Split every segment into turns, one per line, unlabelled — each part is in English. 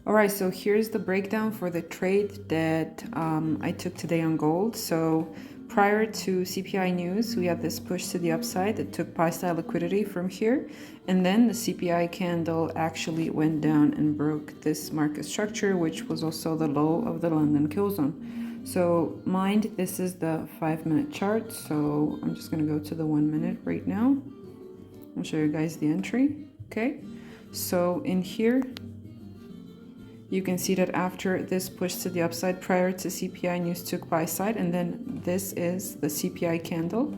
All right, so here's the breakdown for the trade that I took today on gold. So prior to CPI news, we had this push to the upside that took buy-side liquidity from here. And then the CPI candle actually went down and broke this market structure, which was also the low of the London kill zone. So mind, this is the 5-minute chart. So I'm just going to go to the 1 minute right now. I'll show you guys the entry. Okay, so in here, you can see that after this push to the upside prior to CPI news took buy side, and then this is the CPI candle,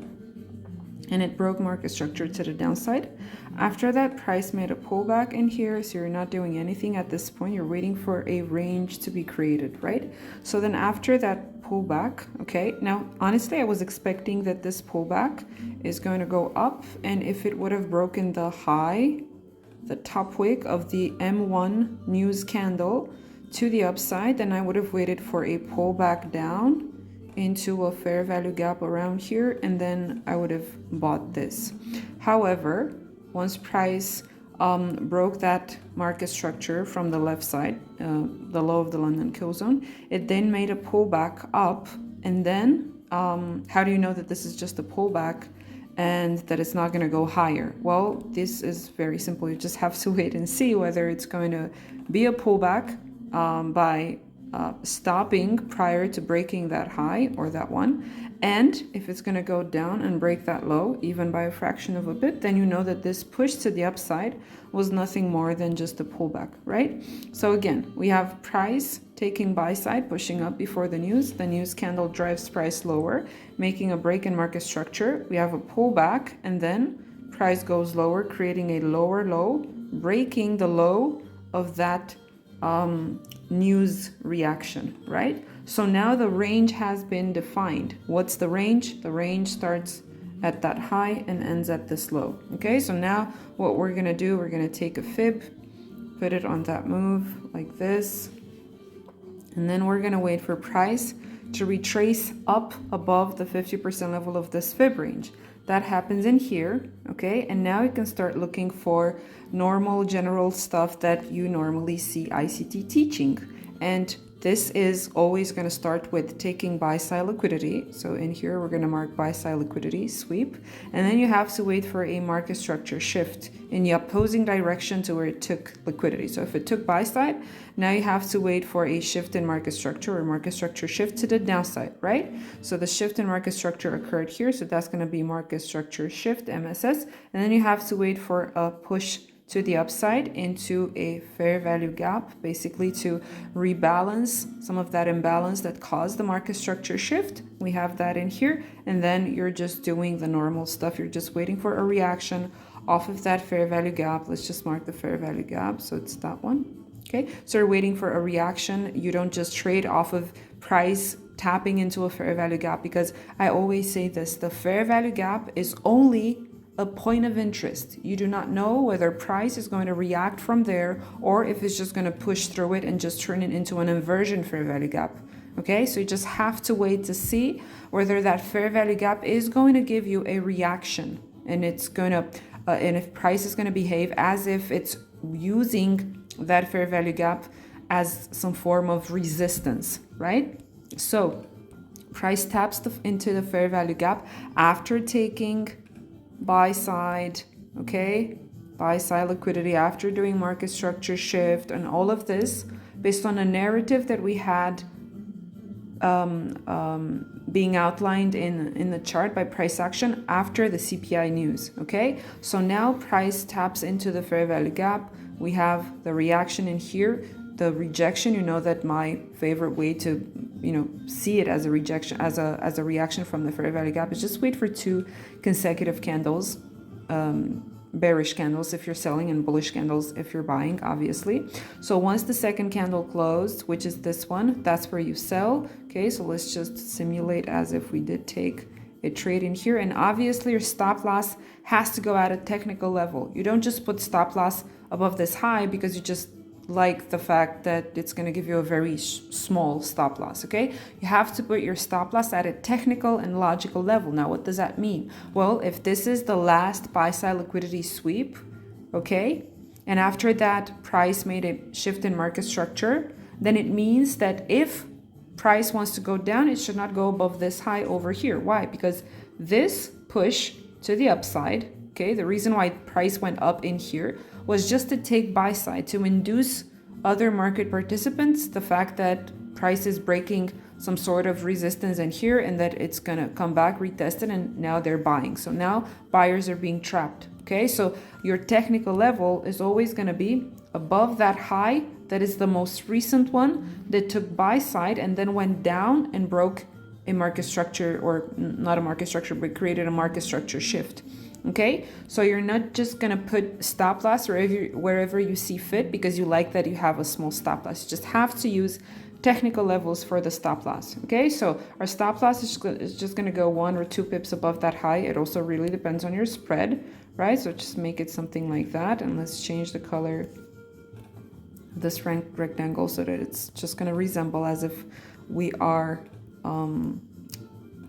and it broke market structure to the downside. After that, price made a pullback in here, so you're not doing anything at this point. You're waiting for a range to be created, right? So then after that pullback, okay, now honestly I was expecting that this pullback is going to go up, and if it would have broken the high, the top wick of the M1 news candle to the upside, then I would have waited for a pullback down into a fair value gap around here, and then I would have bought this. However, once price broke that market structure from the left side, the low of the London kill zone, it then made a pullback up, and then how do you know that this is just a pullback and that it's not going to go higher? Well, this is very simple. You just have to wait and see whether it's going to be a pullback by stopping prior to breaking that high or that one. And if it's going to go down and break that low, even by a fraction of a bit, then you know that this push to the upside was nothing more than just a pullback, right? So again, we have price taking buy side, pushing up before the news. The news candle drives price lower, making a break in market structure. We have a pullback, and then price goes lower, creating a lower low, breaking the low of that news reaction, right? So now the range has been defined. What's the range? The range starts at that high and ends at this low. Okay, so now what we're gonna do, we're gonna take a fib, put it on that move like this, and then we're gonna wait for price to retrace up above the 50% level of this fib range. That happens in here, okay? And now you can start looking for normal general stuff that you normally see ICT teaching. And this is always going to start with taking buy-side liquidity. So in here, we're going to mark buy-side liquidity, sweep. And then you have to wait for a market structure shift in the opposing direction to where it took liquidity. So if it took buy-side, now you have to wait for a shift in market structure or market structure shift to the downside, right? So the shift in market structure occurred here. So that's going to be market structure shift, MSS. And then you have to wait for a push to the upside into a fair value gap, basically to rebalance some of that imbalance that caused the market structure shift. We have that in here, and then you're just doing the normal stuff. You're just waiting for a reaction off of that fair value gap. Let's just mark the fair value gap, so it's that one. Okay, so you're waiting for a reaction. You don't just trade off of price tapping into a fair value gap, because I always say this, the fair value gap is only a point of interest. You do not know whether price is going to react from there or if it's just going to push through it and just turn it into an inversion fair value gap. Okay, so you just have to wait to see whether that fair value gap is going to give you a reaction, and it's going to and if price is going to behave as if it's using that fair value gap as some form of resistance, right? So price taps into the fair value gap after taking buy side, okay, buy side liquidity, after doing market structure shift and all of this based on a narrative that we had being outlined in the chart by price action after the CPI news. Okay, so now price taps into the fair value gap. We have the reaction in here, the rejection. You know that my favorite way to see it as a rejection, as a reaction from the fair value gap is just wait for 2 consecutive candles, bearish candles if you're selling and bullish candles if you're buying, obviously. So once the second candle closed, which is this one, that's where you sell. Okay, so let's just simulate as if we did take a trade in here, and obviously your stop loss has to go at a technical level. You don't just put stop loss above this high because you just like the fact that it's going to give you a very small stop loss. Okay, you have to put your stop loss at a technical and logical level. Now what does that mean? Well, if this is the last buy side liquidity sweep, okay, and after that price made a shift in market structure, then it means that if price wants to go down, it should not go above this high over here. Why? Because this push to the upside, okay, the reason why price went up in here was just to take buy side, to induce other market participants the fact that price is breaking some sort of resistance in here and that it's gonna come back, retest it, and now they're buying. So now buyers are being trapped. Okay, so your technical level is always gonna be above that high that is the most recent one that took buy side and then went down and broke a market structure, or not a market structure, but created a market structure shift. Okay, so you're not just gonna put stop loss wherever you see fit because you like that you have a small stop loss. You just have to use technical levels for the stop loss. Okay, so our stop loss is just gonna go 1 or 2 pips above that high. It also really depends on your spread, right? So just make it something like that, and let's change the color of this rectangle so that it's just gonna resemble as if we are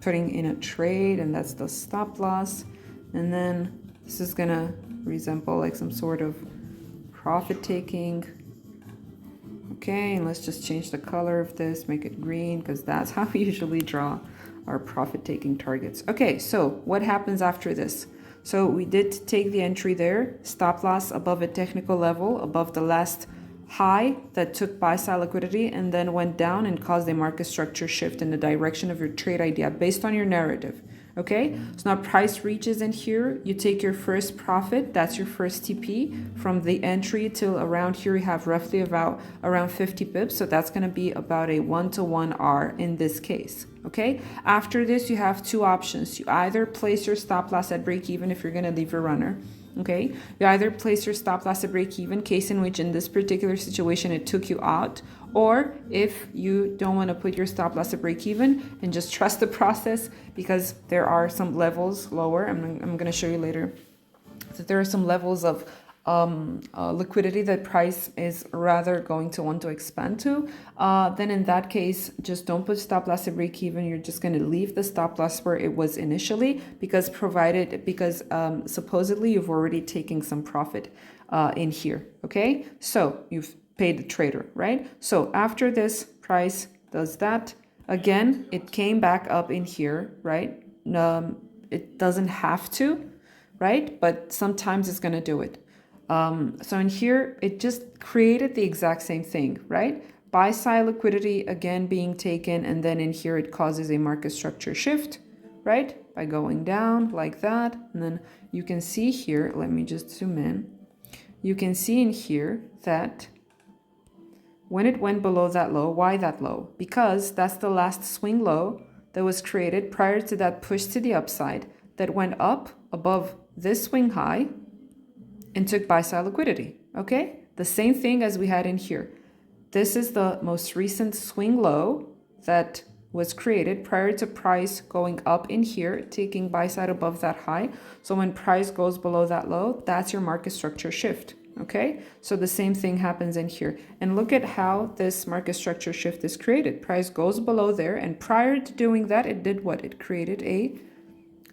putting in a trade, and that's the stop loss. And then this is gonna resemble like some sort of profit taking. Okay, and let's just change the color of this, make it green, because that's how we usually draw our profit taking targets. Okay, so what happens after this? So we did take the entry there, stop loss above a technical level, above the last high that took buy side liquidity and then went down and caused a market structure shift in the direction of your trade idea based on your narrative. Okay, so now price reaches in here, you take your first profit, that's your first TP. From the entry till around here, you have roughly about around 50 pips, so that's going to be about a 1-to-1 R in this case. Okay, after this, you have 2 options. You either place your stop loss at break even if you're going to leave a runner. Okay, you either place your stop loss at break even, case in which in this particular situation it took you out, or if you don't want to put your stop loss at break even and just trust the process, because there are some levels lower. I'm going to show you later that there are some levels of liquidity that price is rather going to want to expand to, then in that case, just don't put stop loss at break even. You're just going to leave the stop loss where it was initially, because supposedly you've already taken some profit in here. Okay, so you've paid the trader, right? So after this, price does that again. It came back up in here, right? It doesn't have to, right? But sometimes it's going to do it. So in here, it just created the exact same thing, right? Buy side liquidity again being taken, and then in here it causes a market structure shift, right? By going down like that. And then you can see here, let me just zoom in. You can see in here that when it went below that low, why that low? Because that's the last swing low that was created prior to that push to the upside that went up above this swing high and took buy side liquidity. Okay, the same thing as we had in here. This is the most recent swing low that was created prior to price going up in here, taking buy side above that high. So when price goes below that low, that's your market structure shift. Okay, so the same thing happens in here. And look at how this market structure shift is created. Price goes below there, and prior to doing that, it did what? It created a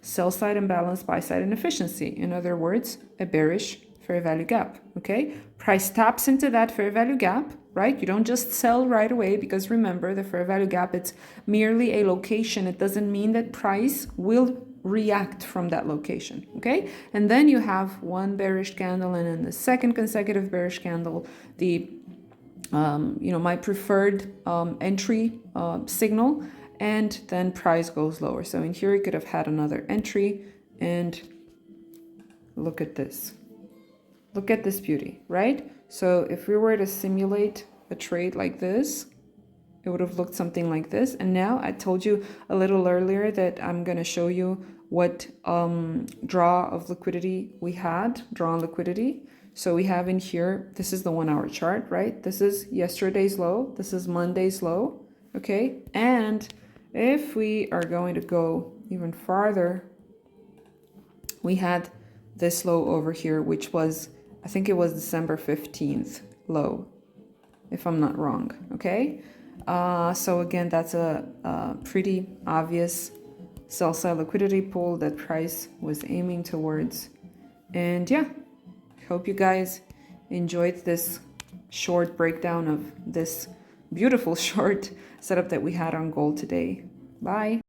sell side imbalance, buy side inefficiency. In other words, a bearish fair value gap. Okay, price taps into that fair value gap, right? You don't just sell right away, because remember, the fair value gap, it's merely a location. It doesn't mean that price will react from that location. Okay, and then you have one bearish candle, and then the second consecutive bearish candle, the my preferred entry signal, and then price goes lower. So in here you could have had another entry, and look at this. Look at this beauty, right? So if we were to simulate a trade like this, it would have looked something like this. And now I told you a little earlier that I'm going to show you what draw of liquidity we had, draw on liquidity. So we have in here, this is the 1 hour chart, right? This is yesterday's low. This is Monday's low, okay? And if we are going to go even farther, we had this low over here, which was, I think it was December 15th low, if I'm not wrong, okay? So again, that's a pretty obvious sell side liquidity pool that price was aiming towards. And yeah, hope you guys enjoyed this short breakdown of this beautiful short setup that we had on gold today. Bye.